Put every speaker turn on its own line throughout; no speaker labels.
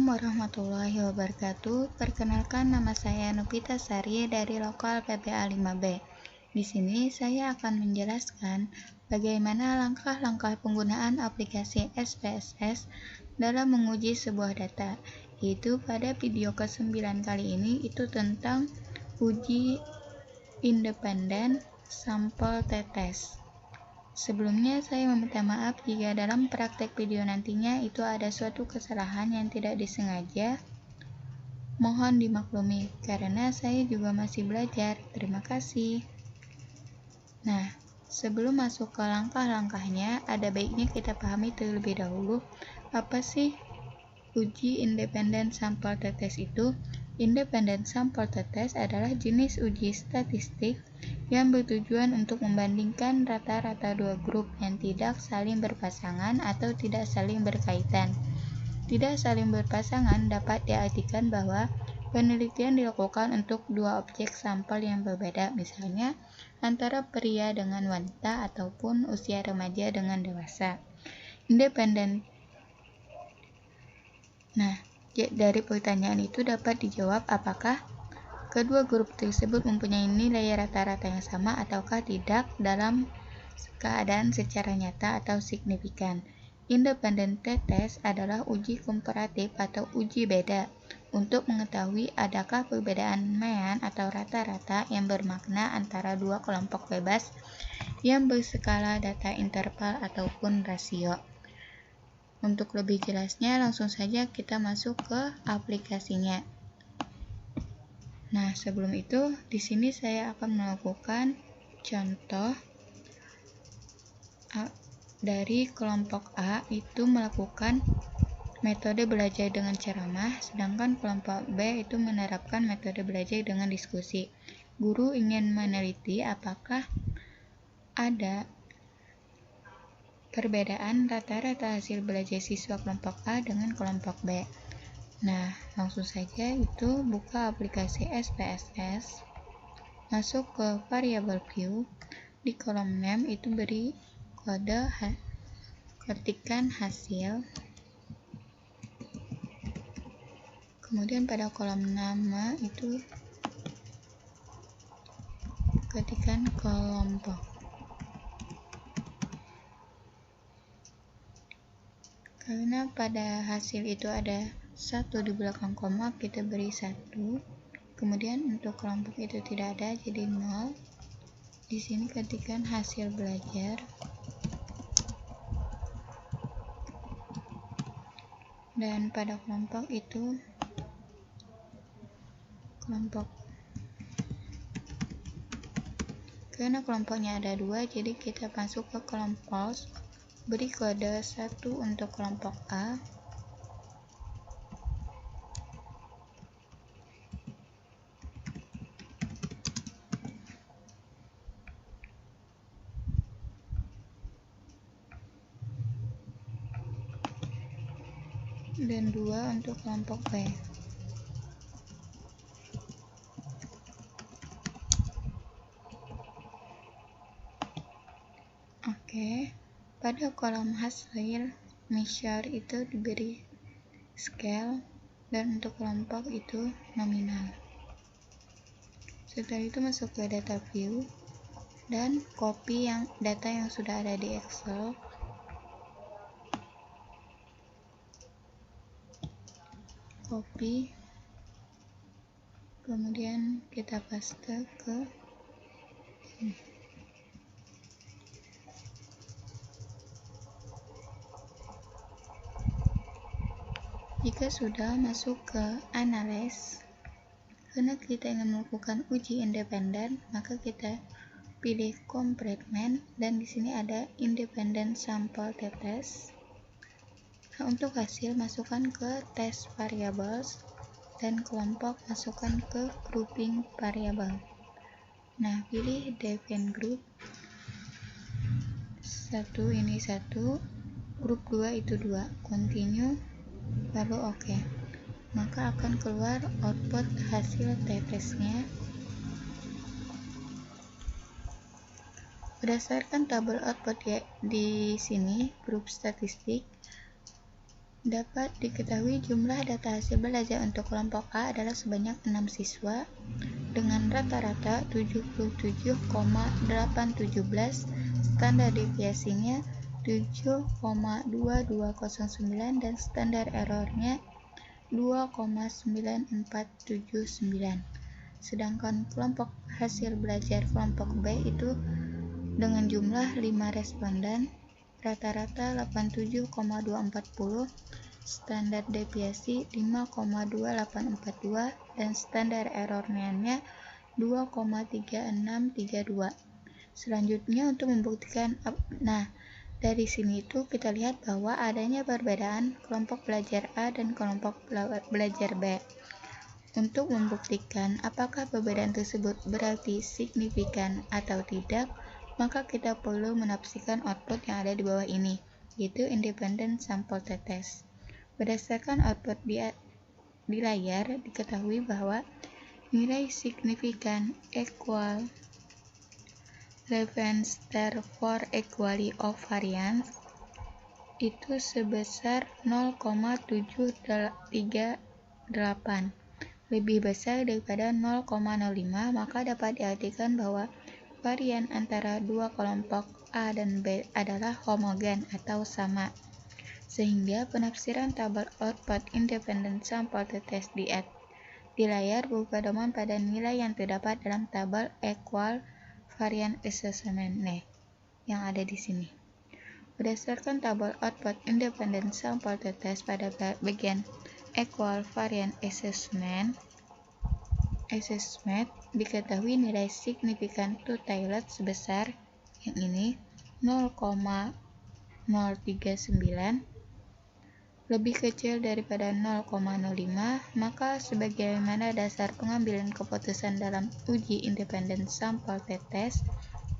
warahmatullahi wabarakatuh. Perkenalkan, nama saya Nupita Sari dari Lokal PPA 5B. Di sini saya akan menjelaskan bagaimana langkah-langkah penggunaan aplikasi SPSS dalam menguji sebuah data. Yaitu pada video ke-9 kali ini itu tentang uji independen sampel tetes. Sebelumnya, saya meminta maaf jika dalam praktek video nantinya itu ada suatu kesalahan yang tidak disengaja. Mohon dimaklumi, karena saya juga masih belajar. Terima kasih. Nah, sebelum masuk ke langkah-langkahnya, ada baiknya kita pahami terlebih dahulu apa sih uji independen sampel tetes itu. Independen sampel tetes adalah jenis uji statistik yang bertujuan untuk membandingkan rata-rata dua grup yang tidak saling berpasangan atau tidak saling berkaitan. Tidak saling berpasangan dapat diartikan bahwa penelitian dilakukan untuk dua objek sampel yang berbeda, misalnya antara pria dengan wanita ataupun usia remaja dengan dewasa. Independen. Nah, dari pertanyaan itu dapat dijawab apakah kedua grup tersebut mempunyai nilai rata-rata yang sama ataukah tidak dalam keadaan secara nyata atau signifikan. Independen tetes adalah uji komparatif atau uji beda untuk mengetahui adakah perbedaan mean atau rata-rata yang bermakna antara dua kelompok bebas yang berskala data interval ataupun rasio. Untuk lebih jelasnya, langsung saja kita masuk ke aplikasinya. Nah, sebelum itu, di sini saya akan melakukan contoh dari kelompok A itu melakukan metode belajar dengan ceramah, sedangkan kelompok B itu menerapkan metode belajar dengan diskusi. Guru ingin meneliti apakah ada perbedaan rata-rata hasil belajar siswa kelompok A dengan kelompok B. Nah, langsung saja itu buka aplikasi SPSS, masuk ke variable view, di kolom name itu beri kode, ketikkan hasil, kemudian pada kolom nama itu ketikkan kelompok. Karena pada hasil itu ada 1 di belakang koma, kita beri 1. Kemudian untuk kelompok itu tidak ada, jadi 0. Di sini ketikkan hasil belajar. Dan pada kelompok itu karena kelompoknya ada 2, jadi kita masuk ke kelompok, beri kode 1 untuk kelompok A, dan 2 untuk kelompok B. Oke, pada kolom hasil measure itu diberi scale dan untuk kelompok itu nominal. Setelah itu masuk ke data view dan copy data yang sudah ada di Excel. Copy, kemudian kita paste ke sini. Jika sudah masuk ke analyze, karena kita ingin melakukan uji independen, maka kita pilih compartment dan di sini ada independent sample tetes. Nah, untuk hasil masukkan ke test variables dan kelompok masukkan ke grouping variable. Nah, pilih define group. 1 ini 1, grup 2 itu 2, continue, lalu oke. Maka akan keluar output hasil tetesnya. Berdasarkan tabel output di sini, grup statistik, Dapat diketahui jumlah data hasil belajar untuk kelompok A adalah sebanyak 6 siswa dengan rata-rata 77,817, standar deviasinya 7,2209 dan standar errornya 2,9479. Sedangkan kelompok hasil belajar kelompok B itu dengan jumlah 5 responden, rata-rata 87,240, standar deviasi 5,2842 dan standar errornya 2,3632. Selanjutnya untuk membuktikan, dari sini itu kita lihat bahwa adanya perbedaan kelompok belajar A dan kelompok belajar B. Untuk membuktikan apakah perbedaan tersebut berarti signifikan atau tidak, maka kita perlu menafsirkan output yang ada di bawah ini, yaitu independent sample test. Berdasarkan output di layar, diketahui bahwa nilai signifikan equal relevance for equality of variance itu sebesar 0,738, lebih besar daripada 0,05, maka dapat diartikan bahwa varian antara dua kelompok A dan B adalah homogen atau sama. Sehingga penafsiran tabel output independent sample test di layar berpedoman pada nilai yang terdapat dalam tabel equal variance assessment yang ada di sini. Berdasarkan tabel output independent sample test pada bagian equal variance assessment, diketahui nilai signifikan two-tailed sebesar yang ini 0,039, lebih kecil daripada 0,05, maka sebagaimana dasar pengambilan keputusan dalam uji independent sample test,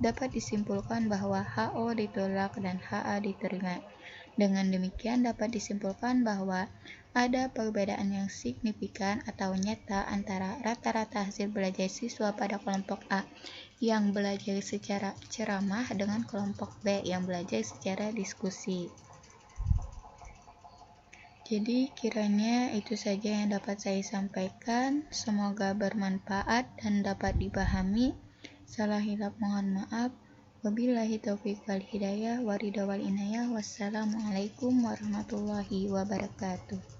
dapat disimpulkan bahwa HO ditolak dan HA diterima. Dengan demikian dapat disimpulkan bahwa ada perbedaan yang signifikan atau nyata antara rata-rata hasil belajar siswa pada kelompok A yang belajar secara ceramah dengan kelompok B yang belajar secara diskusi. Jadi kiranya itu saja yang dapat saya sampaikan. Semoga bermanfaat dan dapat dipahami. Salah hilaf mohon maaf. Wabillahi taufiq wal hidayah, waridha wal inayah. Wassalamualaikum warahmatullahi wabarakatuh.